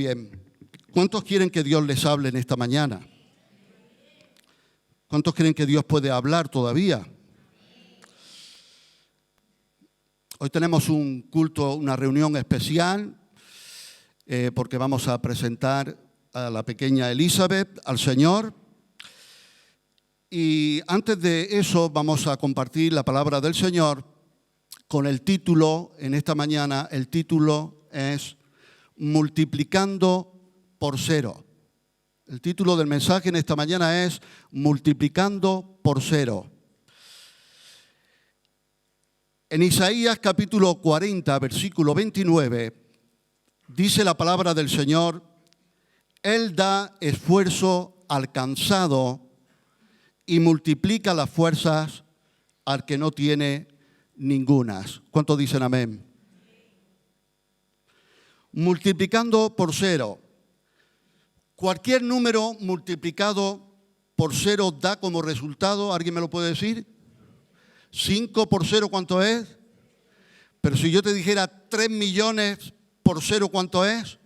Bien, ¿cuántos quieren que Dios les hable en esta mañana? ¿Cuántos creen que Dios puede hablar todavía? Hoy tenemos un culto, una reunión especial, porque vamos a presentar a la pequeña Elizabeth al Señor. Y antes de eso vamos a compartir la palabra del Señor con el título, en esta mañana, el título es Multiplicando por cero. El título del mensaje en esta mañana es Multiplicando por cero. En Isaías capítulo 40, versículo 29, dice la palabra del Señor: Él da esfuerzo al cansado y multiplica las fuerzas al que no tiene ningunas. ¿Cuántos dicen amén? Multiplicando por cero. Cualquier número multiplicado por cero da como resultado, ¿alguien me lo puede decir? 5 por cero, ¿cuánto es? Pero si yo te dijera 3 millones por cero, ¿cuánto es?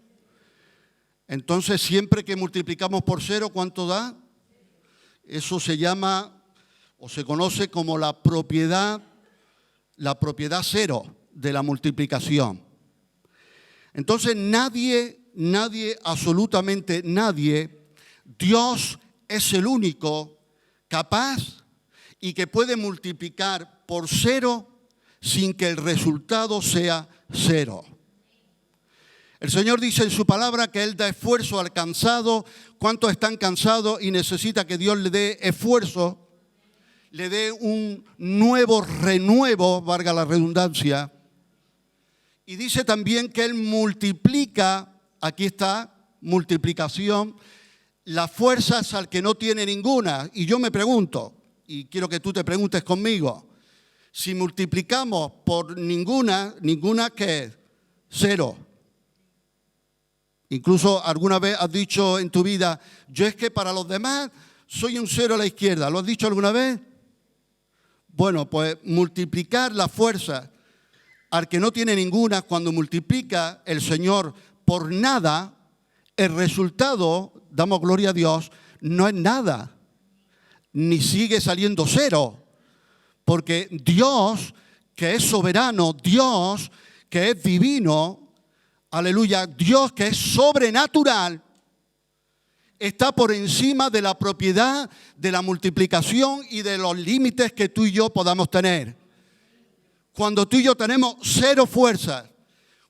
Entonces, siempre que multiplicamos por cero, ¿cuánto da? Eso se llama, o se conoce como la propiedad cero de la multiplicación. Entonces, nadie, absolutamente nadie, Dios es el único capaz y que puede multiplicar por cero sin que el resultado sea cero. El Señor dice en su palabra que Él da esfuerzo al cansado. ¿Cuántos están cansados y necesita que Dios le dé esfuerzo? Le dé un nuevo renuevo, valga la redundancia. Y dice también que Él multiplica, aquí está, multiplicación, las fuerzas al que no tiene ninguna. Y yo me pregunto, y quiero que tú te preguntes conmigo, si multiplicamos por ninguna, ¿qué es? Cero. Incluso alguna vez has dicho en tu vida, yo es que para los demás soy un cero a la izquierda. ¿Lo has dicho alguna vez? Bueno, pues multiplicar la fuerza al que no tiene ninguna, cuando multiplica el Señor por nada, el resultado, damos gloria a Dios, no es nada, ni sigue saliendo cero. Porque Dios, que es soberano, Dios, que es divino, aleluya, Dios que es sobrenatural, está por encima de la propiedad de la multiplicación y de los límites que tú y yo podamos tener. Cuando tú y yo tenemos cero fuerzas,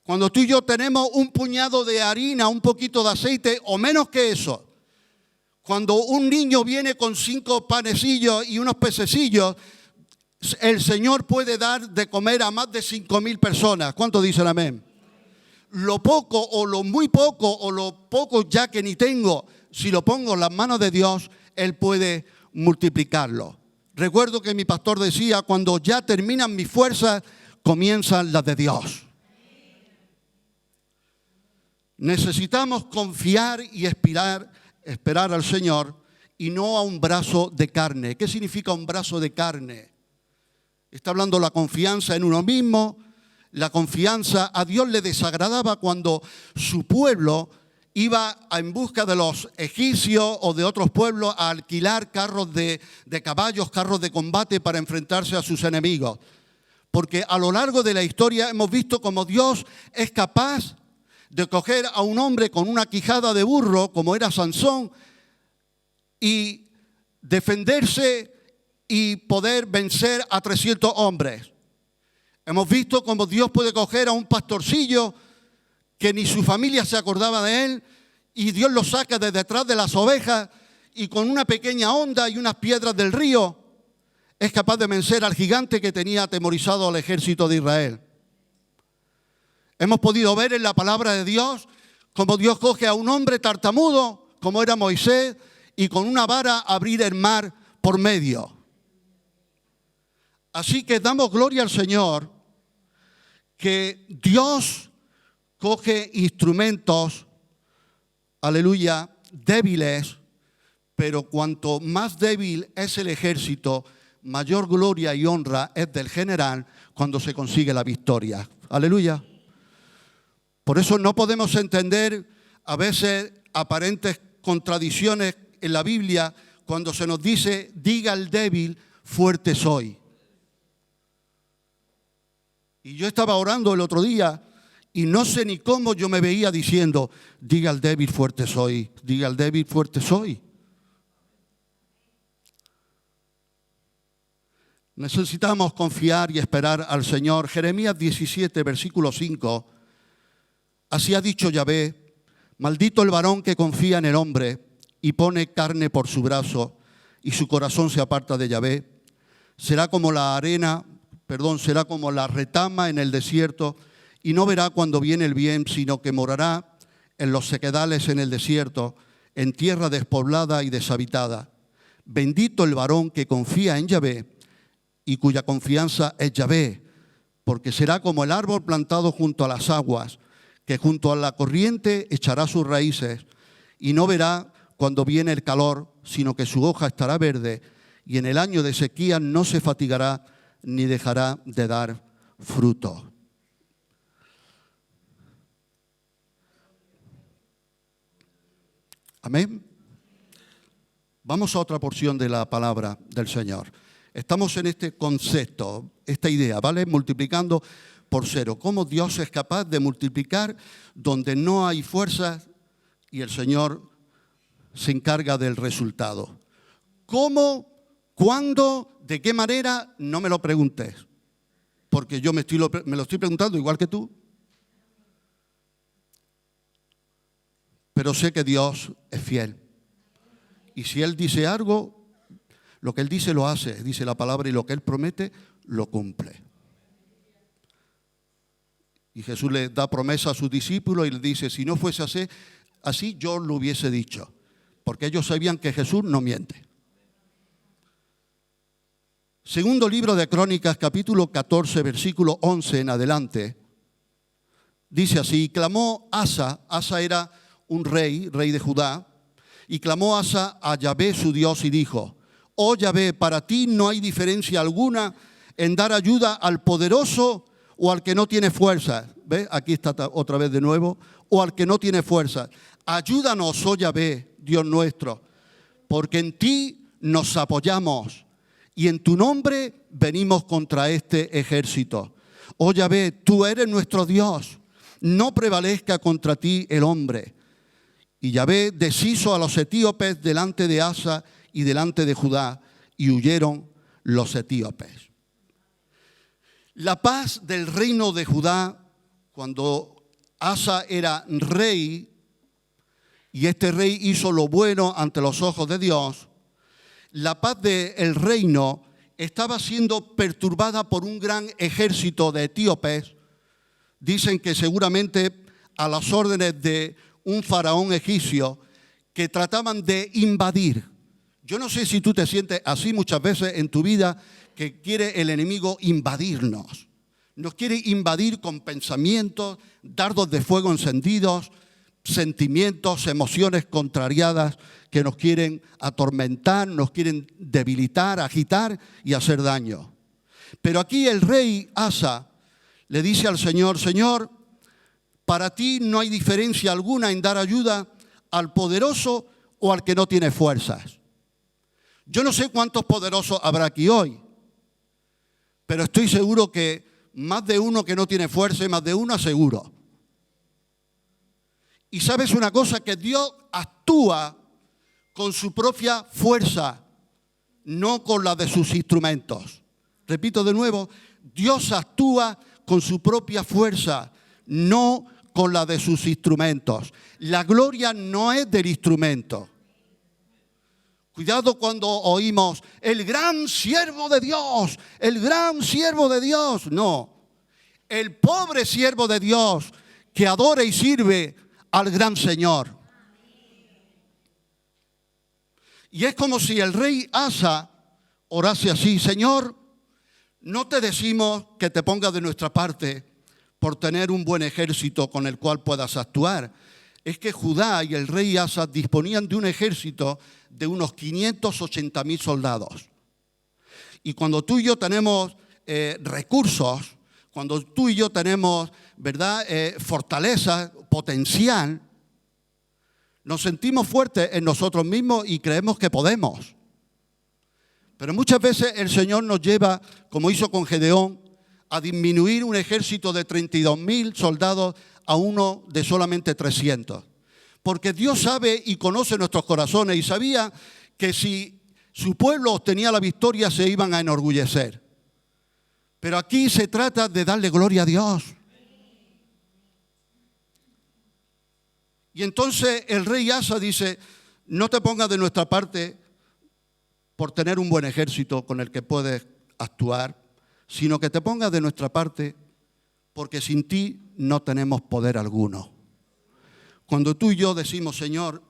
cuando tú y yo tenemos un puñado de harina, un poquito de aceite o menos que eso, cuando un niño viene con 5 panecillos y unos pececillos, el Señor puede dar de comer a más de 5,000 personas. ¿Cuántos dicen amén? Lo poco o lo muy poco o lo poco ya que ni tengo, si lo pongo en las manos de Dios, Él puede multiplicarlo. Recuerdo que mi pastor decía, cuando ya terminan mis fuerzas, comienzan las de Dios. Necesitamos confiar y esperar al Señor y no a un brazo de carne. ¿Qué significa un brazo de carne? Está hablando la confianza en uno mismo. La confianza, a Dios le desagradaba cuando su pueblo iba en busca de los egipcios o de otros pueblos a alquilar carros de caballos, carros de combate para enfrentarse a sus enemigos. Porque a lo largo de la historia hemos visto cómo Dios es capaz de coger a un hombre con una quijada de burro, como era Sansón, y defenderse y poder vencer a 300 hombres. Hemos visto cómo Dios puede coger a un pastorcillo que ni su familia se acordaba de él y Dios lo saca de detrás de las ovejas y con una pequeña onda y unas piedras del río es capaz de vencer al gigante que tenía atemorizado al ejército de Israel. Hemos podido ver en la palabra de Dios cómo Dios coge a un hombre tartamudo, como era Moisés, y con una vara abrir el mar por medio. Así que damos gloria al Señor que Dios coge instrumentos, aleluya, débiles, pero cuanto más débil es el ejército, mayor gloria y honra es del general cuando se consigue la victoria. Aleluya. Por eso no podemos entender a veces aparentes contradicciones en la Biblia cuando se nos dice, diga el débil, fuerte soy. Y yo estaba orando el otro día y no sé ni cómo yo me veía diciendo, diga el débil, fuerte soy, diga el débil, fuerte soy. Necesitamos confiar y esperar al Señor. Jeremías 17, versículo 5. Así ha dicho Yahvé, maldito el varón que confía en el hombre y pone carne por su brazo y su corazón se aparta de Yahvé. Será como la retama en el desierto y no verá cuando viene el bien, sino que morará en los sequedales en el desierto, en tierra despoblada y deshabitada. Bendito el varón que confía en Yahvé y cuya confianza es Yahvé, porque será como el árbol plantado junto a las aguas, que junto a la corriente echará sus raíces y no verá cuando viene el calor, sino que su hoja estará verde y en el año de sequía no se fatigará ni dejará de dar fruto. Amén. Vamos a otra porción de la palabra del Señor. Estamos en este concepto, esta idea, ¿vale? Multiplicando por cero. Cómo Dios es capaz de multiplicar donde no hay fuerzas y el Señor se encarga del resultado. ¿Cómo? ¿Cuándo? ¿De qué manera? No me lo preguntes, porque yo me lo estoy preguntando igual que tú. Pero sé que Dios es fiel. Y si Él dice algo, lo que Él dice lo hace, dice la palabra, y lo que Él promete lo cumple. Y Jesús le da promesa a sus discípulos y le dice, si no fuese así yo lo hubiese dicho, porque ellos sabían que Jesús no miente. Segundo libro de Crónicas, capítulo 14, versículo 11 en adelante, dice así, clamó Asa era un rey de Judá, y clamó Asa a Yahvé su Dios y dijo, oh Yahvé, para ti no hay diferencia alguna en dar ayuda al poderoso o al que no tiene fuerza. ¿Ve? Aquí está otra vez de nuevo. O al que no tiene fuerza. Ayúdanos, oh Yahvé, Dios nuestro, porque en ti nos apoyamos y en tu nombre venimos contra este ejército. Oh Yahvé, tú eres nuestro Dios, no prevalezca contra ti el hombre. Y Yahvé deshizo a los etíopes delante de Asa y delante de Judá, y huyeron los etíopes. La paz del reino de Judá, cuando Asa era rey, y este rey hizo lo bueno ante los ojos de Dios, la paz del reino estaba siendo perturbada por un gran ejército de etíopes. Dicen que seguramente a las órdenes de un faraón egipcio que trataban de invadir. Yo no sé si tú te sientes así muchas veces en tu vida, que quiere el enemigo invadirnos. Nos quiere invadir con pensamientos, dardos de fuego encendidos, sentimientos, emociones contrariadas que nos quieren atormentar, nos quieren debilitar, agitar y hacer daño. Pero aquí el rey Asa le dice al Señor, Señor, para ti no hay diferencia alguna en dar ayuda al poderoso o al que no tiene fuerzas. Yo no sé cuántos poderosos habrá aquí hoy, pero estoy seguro que más de uno que no tiene fuerza y más de una seguro. Y sabes una cosa, que Dios actúa con su propia fuerza, no con la de sus instrumentos. Repito de nuevo, Dios actúa con su propia fuerza, no con la de sus instrumentos. La gloria no es del instrumento. Cuidado cuando oímos, el gran siervo de Dios, el gran siervo de Dios. No, el pobre siervo de Dios que adora y sirve al gran Señor. Y es como si el rey Asa orase así, Señor, no te decimos que te pongas de nuestra parte por tener un buen ejército con el cual puedas actuar. Es que Judá y el rey Asa disponían de un ejército de unos 580,000 soldados. Y cuando tú y yo tenemos recursos, cuando tú y yo tenemos, ¿verdad?, fortaleza, potencial, Nos sentimos fuertes en nosotros mismos y creemos que podemos. Pero muchas veces el Señor nos lleva, como hizo con Gedeón, a disminuir un ejército de 32.000 soldados a uno de solamente 300. Porque Dios sabe y conoce nuestros corazones y sabía que si su pueblo obtenía la victoria se iban a enorgullecer. Pero aquí se trata de darle gloria a Dios. Y entonces el rey Asa dice, no te pongas de nuestra parte por tener un buen ejército con el que puedes actuar, sino que te pongas de nuestra parte porque sin ti no tenemos poder alguno. Cuando tú y yo decimos, Señor,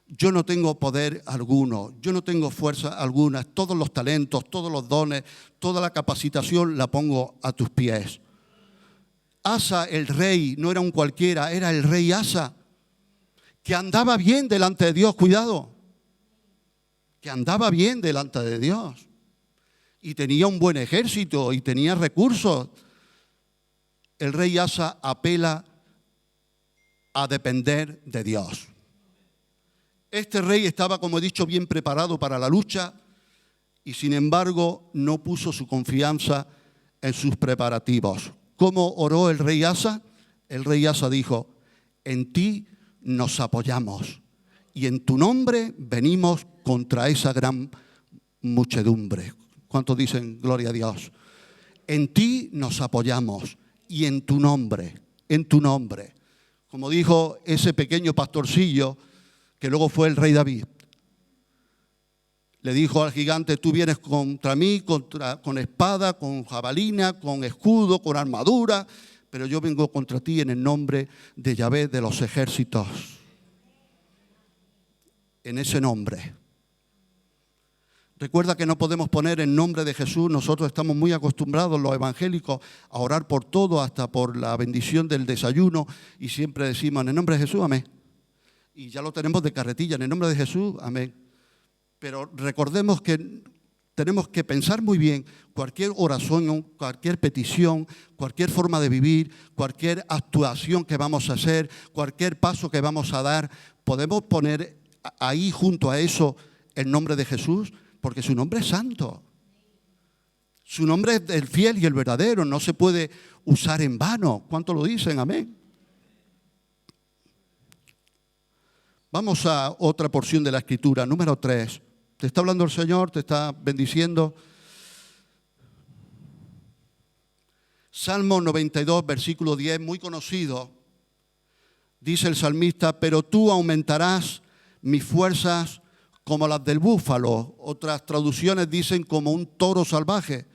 yo no tengo poder alguno, yo no tengo fuerza alguna, todos los talentos, todos los dones, toda la capacitación la pongo a tus pies. Asa, el rey, no era un cualquiera, era el rey Asa, que andaba bien delante de Dios, cuidado, que andaba bien delante de Dios y tenía un buen ejército y tenía recursos. El rey Asa apela a depender de Dios. Este rey estaba, como he dicho, bien preparado para la lucha y sin embargo no puso su confianza en sus preparativos. ¿Cómo oró el rey Asa? El rey Asa dijo, en ti nos apoyamos y en tu nombre venimos contra esa gran muchedumbre. ¿Cuántos dicen gloria a Dios? En ti nos apoyamos y en tu nombre, como dijo ese pequeño pastorcillo que luego fue el rey David. Le dijo al gigante, tú vienes contra mí con espada, con jabalina, con escudo, con armadura, pero yo vengo contra ti en el nombre de Yahvé de los ejércitos. En ese nombre. Recuerda que no podemos poner en nombre de Jesús. Nosotros estamos muy acostumbrados, los evangélicos, a orar por todo, hasta por la bendición del desayuno. Y siempre decimos, en el nombre de Jesús, amén. Y ya lo tenemos de carretilla, en el nombre de Jesús, amén. Pero recordemos que tenemos que pensar muy bien cualquier oración, cualquier petición, cualquier forma de vivir, cualquier actuación que vamos a hacer, cualquier paso que vamos a dar. Podemos poner ahí junto a eso el nombre de Jesús, porque su nombre es santo. Su nombre es el fiel y el verdadero, no se puede usar en vano. ¿Cuántos lo dicen? Amén. Vamos a otra porción de la Escritura, número 3. Te está hablando el Señor, te está bendiciendo. Salmo 92, versículo 10, muy conocido. Dice el salmista, pero tú aumentarás mis fuerzas como las del búfalo. Otras traducciones dicen como un toro salvaje.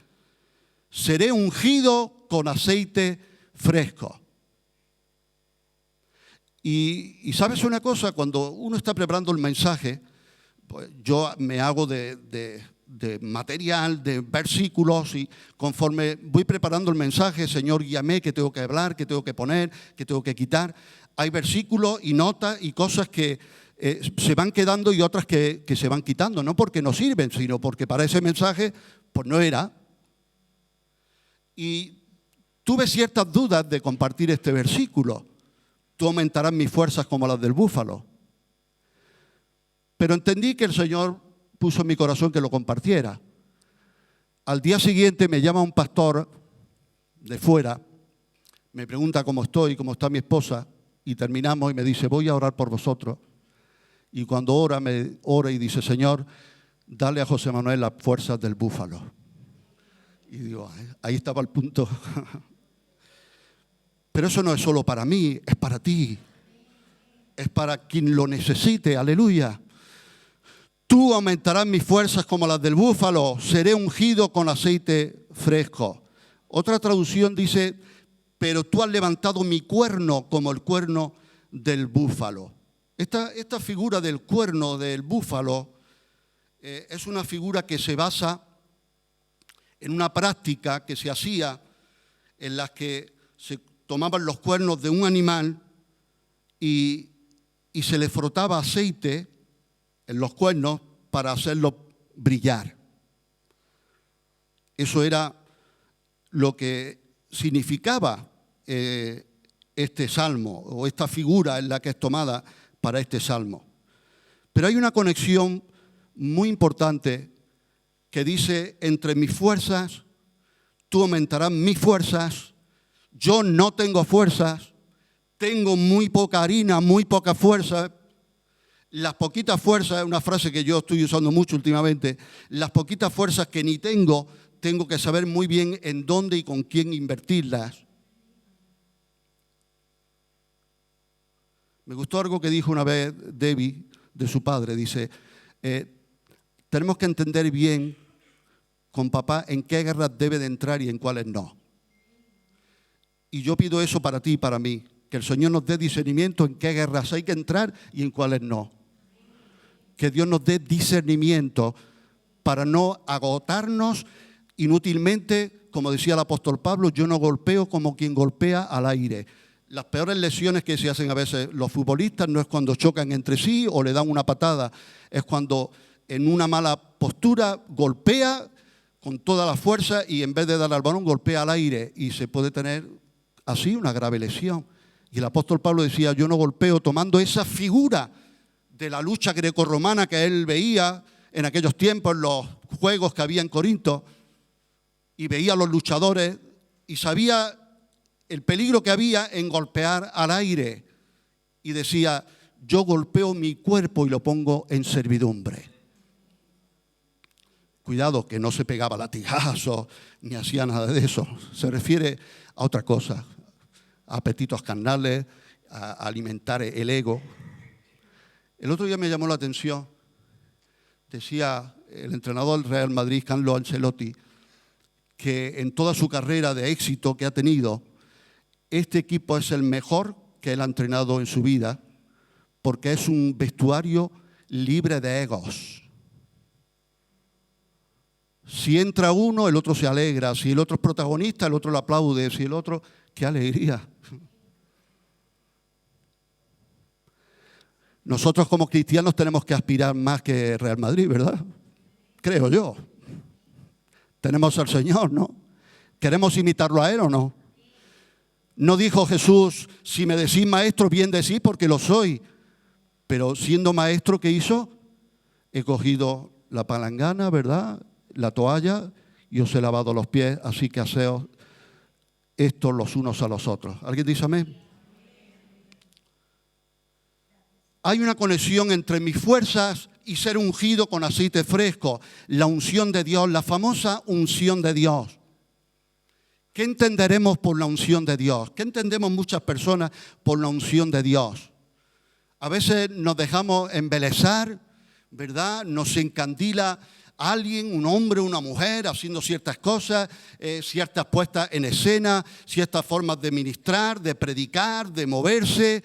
Seré ungido con aceite fresco. Y sabes una cosa, cuando uno está preparando el mensaje, pues yo me hago de material, de versículos, y conforme voy preparando el mensaje, Señor, guíame, qué tengo que hablar, qué tengo que poner, qué tengo que quitar. Hay versículos y notas y cosas que se van quedando y otras que se van quitando, no porque no sirven, sino porque para ese mensaje pues no era. Y tuve ciertas dudas de compartir este versículo. Tú aumentarás mis fuerzas como las del búfalo. Pero entendí que el Señor puso en mi corazón que lo compartiera. Al día siguiente me llama un pastor de fuera, me pregunta cómo estoy, cómo está mi esposa, y terminamos y me dice, voy a orar por vosotros. Y cuando ora, me ora y dice, Señor, dale a José Manuel las fuerzas del búfalo. Y digo, ahí estaba el punto. Pero eso no es solo para mí, es para ti. Es para quien lo necesite, aleluya. Tú aumentarás mis fuerzas como las del búfalo, seré ungido con aceite fresco. Otra traducción dice, pero tú has levantado mi cuerno como el cuerno del búfalo. Esta figura del cuerno del búfalo es una figura que se basa en una práctica que se hacía en la que se tomaban los cuernos de un animal y se le frotaba aceite en los cuernos para hacerlo brillar. Eso era lo que significaba este salmo, o esta figura en la que es tomada para este salmo. Pero hay una conexión muy importante que dice, entre mis fuerzas, tú aumentarás mis fuerzas, yo no tengo fuerzas, tengo muy poca harina, muy poca fuerza. Las poquitas fuerzas, es una frase que yo estoy usando mucho últimamente, las poquitas fuerzas que ni tengo, tengo que saber muy bien en dónde y con quién invertirlas. Me gustó algo que dijo una vez Debbie de su padre, dice, tenemos que entender bien con papá en qué guerras debe de entrar y en cuáles no. Y yo pido eso para ti y para mí, que el Señor nos dé discernimiento en qué guerras hay que entrar y en cuáles no. Que Dios nos dé discernimiento para no agotarnos inútilmente, como decía el apóstol Pablo, yo no golpeo como quien golpea al aire. Las peores lesiones que se hacen a veces los futbolistas no es cuando chocan entre sí o le dan una patada, es cuando en una mala postura golpea con toda la fuerza y en vez de dar al balón golpea al aire y se puede tener así una grave lesión. Y el apóstol Pablo decía, yo no golpeo, tomando esa figura de la lucha grecorromana que él veía en aquellos tiempos, en los juegos que había en Corinto, y veía a los luchadores y sabía el peligro que había en golpear al aire. Y decía, yo golpeo mi cuerpo y lo pongo en servidumbre. Cuidado, que no se pegaba latigazos ni hacía nada de eso. Se refiere a otra cosa, a apetitos carnales, a alimentar el ego. El otro día me llamó la atención, decía el entrenador del Real Madrid, Carlo Ancelotti, que en toda su carrera de éxito que ha tenido, este equipo es el mejor que él ha entrenado en su vida, porque es un vestuario libre de egos. Si entra uno, el otro se alegra. Si el otro es protagonista, el otro lo aplaude. Si el otro, ¡qué alegría! Nosotros como cristianos tenemos que aspirar más que Real Madrid, ¿verdad? Creo yo. Tenemos al Señor, ¿no? ¿Queremos imitarlo a Él o no? No dijo Jesús, si me decís maestro, bien decís porque lo soy. Pero siendo maestro, ¿qué hizo? He cogido la palangana, ¿verdad?, la toalla y os he lavado los pies, así que haceos esto los unos a los otros. ¿Alguien dice amén? Hay una conexión entre mis fuerzas y ser ungido con aceite fresco, la unción de Dios, la famosa unción de Dios. ¿Qué entenderemos por la unción de Dios? ¿Qué entendemos muchas personas por la unción de Dios? A veces nos dejamos embelesar, ¿verdad? Nos encandila alguien, un hombre, una mujer, haciendo ciertas cosas, ciertas puestas en escena, ciertas formas de ministrar, de predicar, de moverse,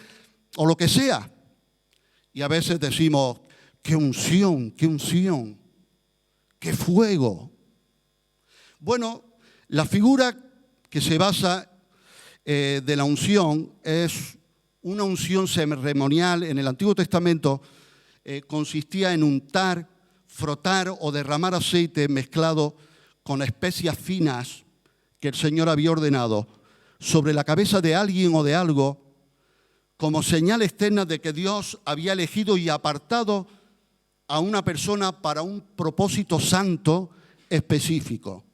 o lo que sea. Y a veces decimos, ¡qué unción, qué unción, qué fuego! Bueno, la figura que se basa de la unción es una unción ceremonial. En el Antiguo Testamento consistía en untar, frotar o derramar aceite mezclado con especias finas que el Señor había ordenado sobre la cabeza de alguien o de algo como señal externa de que Dios había elegido y apartado a una persona para un propósito santo específico.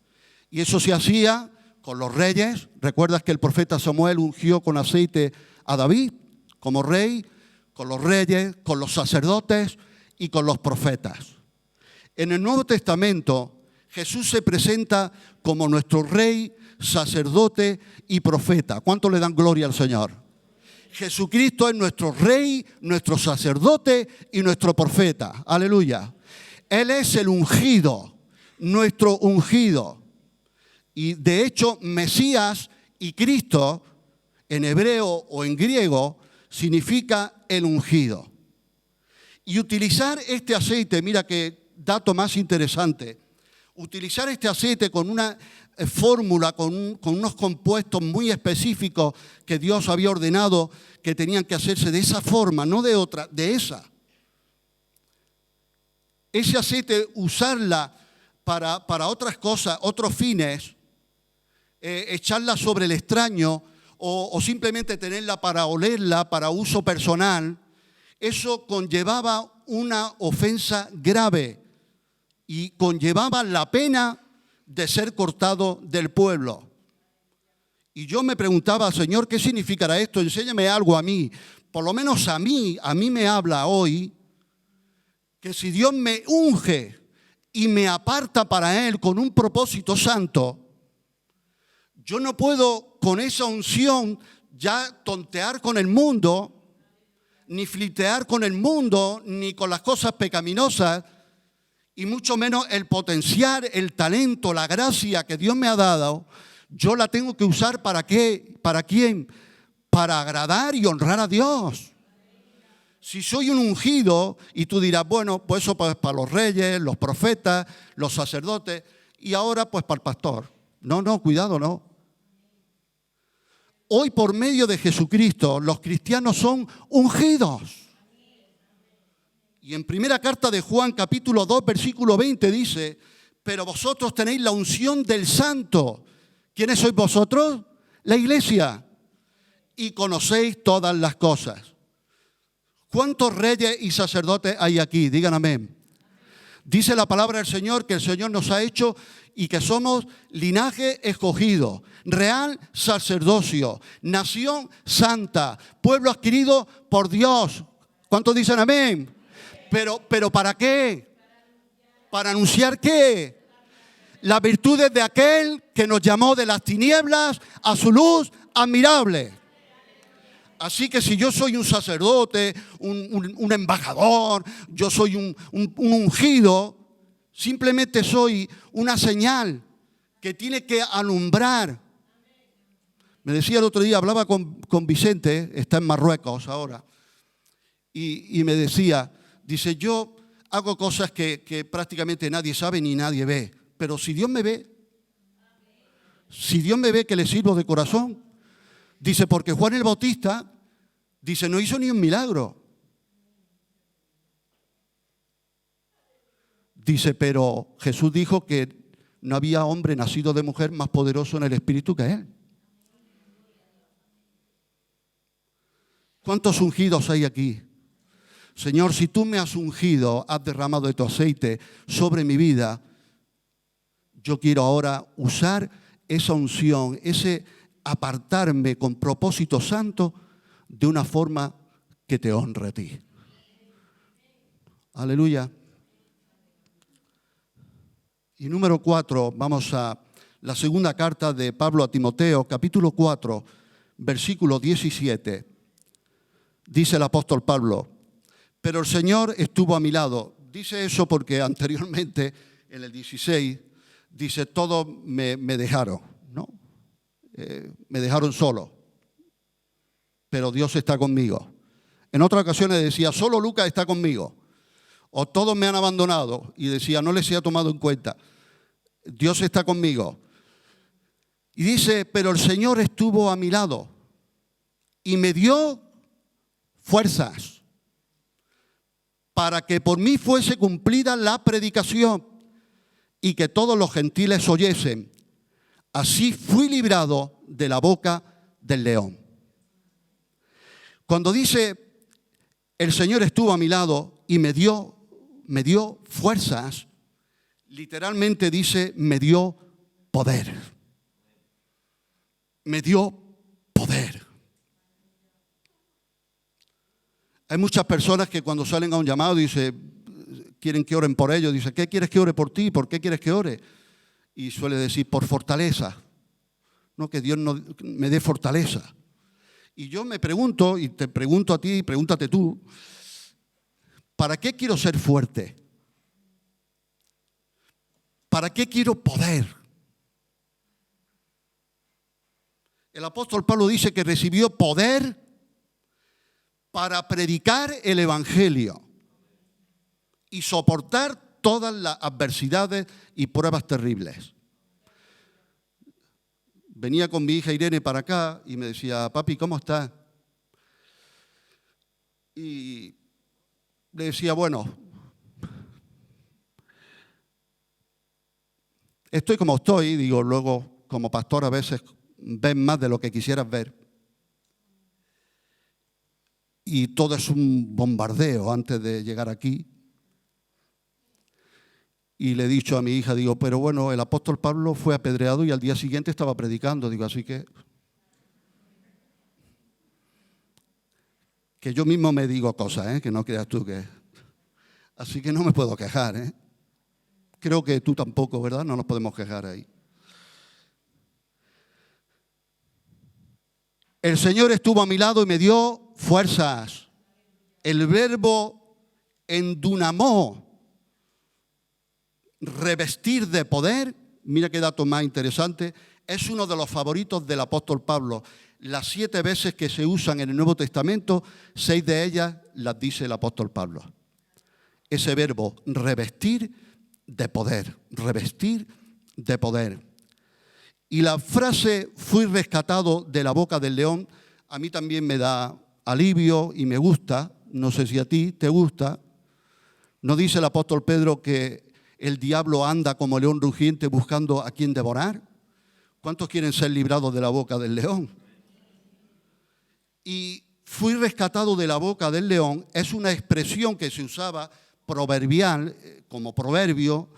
Y eso se hacía con los reyes. ¿Recuerdas que el profeta Samuel ungió con aceite a David como rey? Con los reyes, con los sacerdotes y con los profetas. En el Nuevo Testamento, Jesús se presenta como nuestro rey, sacerdote y profeta. ¿Cuánto le dan gloria al Señor? Jesucristo es nuestro rey, nuestro sacerdote y nuestro profeta. Aleluya. Él es el ungido, nuestro ungido. Y de hecho, Mesías y Cristo, en hebreo o en griego, significa el ungido. Y utilizar este aceite, mira qué dato más interesante, utilizar este aceite con una fórmula, con unos compuestos muy específicos que Dios había ordenado que tenían que hacerse de esa forma, no de otra, de esa. Ese aceite, usarla para otras cosas, otros fines, echarla sobre el extraño o simplemente tenerla para olerla, para uso personal, eso conllevaba una ofensa grave y conllevaba la pena de ser cortado del pueblo. Y yo me preguntaba, Señor, ¿qué significará esto? Enséñame algo a mí. Por lo menos a mí me habla hoy que si Dios me unge y me aparta para Él con un propósito santo, yo no puedo con esa unción ya tontear con el mundo, ni flirtear con el mundo, ni con las cosas pecaminosas, y mucho menos el potenciar, el talento, la gracia que Dios me ha dado. Yo la tengo que usar ¿para qué? ¿Para quién? Para agradar y honrar a Dios. Si soy un ungido, y tú dirás, bueno, pues eso pues para los reyes, los profetas, los sacerdotes, y ahora pues para el pastor. No, cuidado, no. Hoy por medio de Jesucristo, los cristianos son ungidos. Y en primera carta de Juan, capítulo 2, versículo 20, dice, pero vosotros tenéis la unción del Santo. ¿Quiénes sois vosotros? La iglesia. Y conocéis todas las cosas. ¿Cuántos reyes y sacerdotes hay aquí? Digan amén. Dice la palabra del Señor que el Señor nos ha hecho y que somos linaje escogido, real sacerdocio, nación santa, pueblo adquirido por Dios. ¿Cuántos dicen amén? Pero ¿para qué? ¿Para anunciar qué? Las virtudes de aquel que nos llamó de las tinieblas a su luz admirable. Así que si yo soy un sacerdote, un embajador, yo soy un ungido, simplemente soy una señal que tiene que alumbrar. Me decía el otro día, hablaba con Vicente, está en Marruecos ahora, y me decía, dice, yo hago cosas que prácticamente nadie sabe ni nadie ve, pero si Dios me ve que le sirvo de corazón, dice, porque Juan el Bautista, dice, no hizo ni un milagro. Dice, pero Jesús dijo que no había hombre nacido de mujer más poderoso en el espíritu que él. ¿Cuántos ungidos hay aquí? Señor, si tú me has ungido, has derramado de tu aceite sobre mi vida, yo quiero ahora usar esa unción, ese apartarme con propósito santo de una forma que te honre a ti. Aleluya. Y número 4, vamos a la segunda carta de Pablo a Timoteo, capítulo 4, versículo 17. Dice el apóstol Pablo, pero el Señor estuvo a mi lado. Dice eso porque anteriormente, en el 16, dice, todos me dejaron, ¿no? Me dejaron solo, pero Dios está conmigo. En otras ocasiones decía, solo Lucas está conmigo. O todos me han abandonado, y decía, no les he tomado en cuenta. Dios está conmigo. Y dice, pero el Señor estuvo a mi lado y me dio fuerzas para que por mí fuese cumplida la predicación y que todos los gentiles oyesen. Así fui librado de la boca del león. Cuando dice, el Señor estuvo a mi lado y me dio fuerzas, literalmente dice, me dio poder. Me dio poder. Hay muchas personas que cuando salen a un llamado quieren que oren por ellos. Dice, ¿qué quieres que ore por ti? ¿Por qué quieres que ore? Y suele decir, por fortaleza. No, que Dios me dé fortaleza. Y yo me pregunto, y te pregunto a ti, y pregúntate tú, ¿para qué quiero ser fuerte? ¿Para qué quiero poder? El apóstol Pablo dice que recibió poder para predicar el evangelio y soportar todas las adversidades y pruebas terribles. Venía con mi hija Irene para acá y me decía, papi, ¿cómo estás? Y le decía, bueno, estoy como estoy. Digo, luego como pastor a veces ves más de lo que quisieras ver. y todo es un bombardeo antes de llegar aquí. Y le he dicho a mi hija, digo, pero bueno, el apóstol Pablo fue apedreado y al día siguiente estaba predicando. Digo, así que yo mismo me digo cosas, que no creas tú que... Así que no me puedo quejar, Creo que tú tampoco, ¿verdad? No nos podemos quejar ahí. El Señor estuvo a mi lado y me dio fuerzas. El verbo endunamó, revestir de poder, mira qué dato más interesante, es uno de los favoritos del apóstol Pablo. Las 7 veces que se usan en el Nuevo Testamento, 6 de ellas las dice el apóstol Pablo. Ese verbo, revestir de poder, revestir de poder. Y la frase, fui rescatado de la boca del león, a mí también me da alivio y me gusta, no sé si a ti te gusta. ¿No dice el apóstol Pedro que el diablo anda como león rugiente buscando a quien devorar? ¿Cuántos quieren ser librados de la boca del león? Y fui rescatado de la boca del león es una expresión que se usaba proverbial, como proverbio,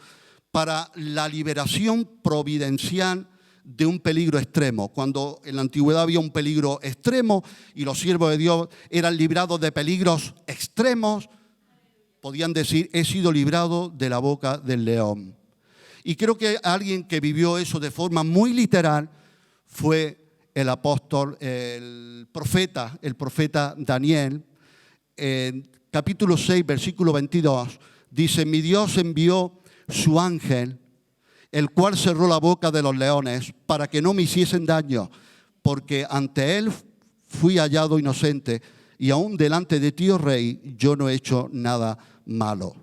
para la liberación providencial de un peligro extremo. Cuando en la antigüedad había un peligro extremo y los siervos de Dios eran librados de peligros extremos, podían decir, he sido librado de la boca del león. Y creo que alguien que vivió eso de forma muy literal fue el apóstol, el profeta Daniel. En capítulo 6, versículo 22, dice, mi Dios envió su ángel, el cual cerró la boca de los leones para que no me hiciesen daño, porque ante él fui hallado inocente y aún delante de ti, oh rey, yo no he hecho nada malo.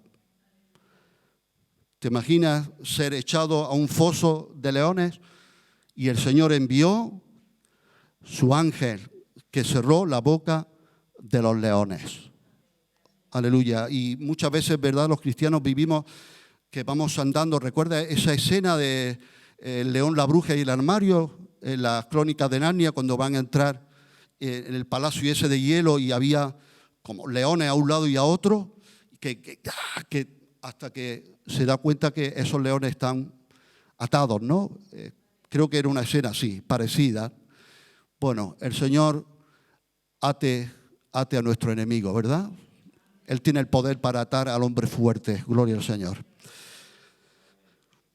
¿Te imaginas ser echado a un foso de leones? Y el Señor envió su ángel que cerró la boca de los leones. Aleluya. Y muchas veces, ¿verdad?, los cristianos vivimos que vamos andando. ¿Recuerda esa escena de el león, la bruja y el armario? En las crónicas de Narnia, cuando van a entrar en el palacio ese de hielo y había como leones a un lado y a otro, que hasta que se da cuenta que esos leones están atados, ¿no? Creo que era una escena así, parecida. Bueno, el Señor ate a nuestro enemigo, ¿verdad? Él tiene el poder para atar al hombre fuerte. Gloria al Señor.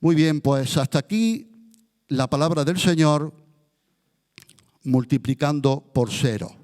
Muy bien, pues hasta aquí la palabra del Señor multiplicando por 0.